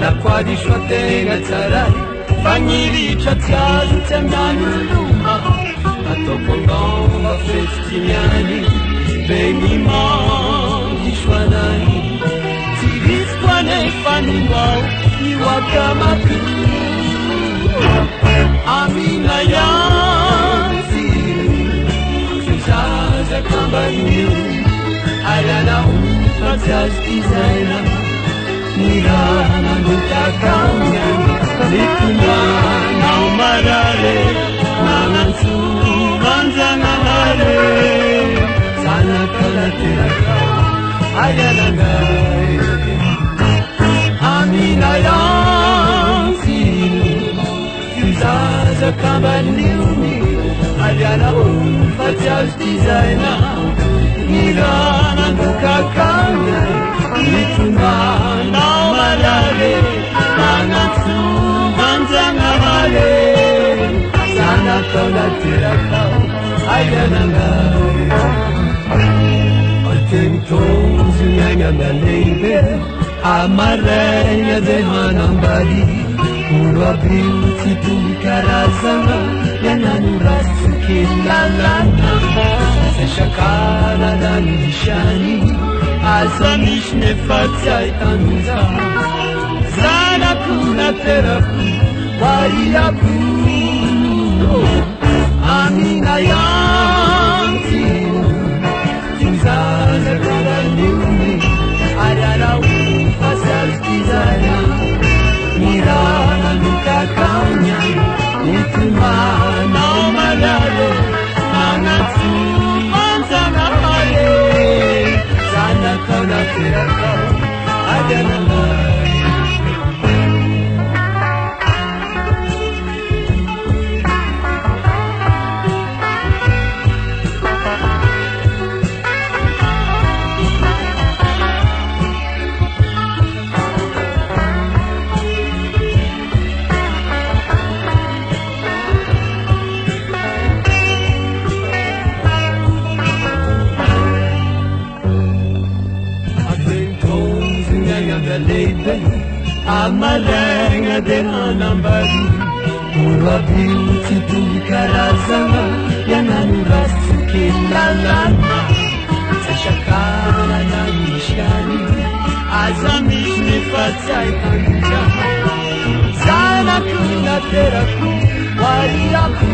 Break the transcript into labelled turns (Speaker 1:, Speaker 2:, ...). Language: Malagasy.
Speaker 1: Lakwadishwa tenga tarai Fanyiricha tiazu temnanuluma Atopongomba festimiani Beni mandishwa nani Tibiskwa nefani wao Niwakamatu Amina yanzi Tuzaza kamba niu Ayana ufataz designer Nirana nutakanya Nikumana umarare Nanansu manzana hare Sana kalatira Ayanangai Amina yanzinu Tuzaza kamba niumi Ayana ufataz designer Nirana nutakanya Nikumana umarare Nanansu manzana hare Sana kalatira Ayanangai Altemtonzu nyanya na leibe Amarenha de manambari Urwa beauty tulikarazana Yananu rasu kilalana Seshakana na nishani Azamish nefatsai anza Sana kuna terapu Wariyapu Amina yanti Tuzaza kaba niumi Arara ufasal designer Mirana nukakanya Nitumana umalale Nanatsu manzana hale Sana kona teraka Ayanalai Amarenga de manambari Urwa beauty tulikarazana Yananu rasu kilalana Seshakana na nishani Azamish nifatsai anja Sana kuna teraku Wariyaku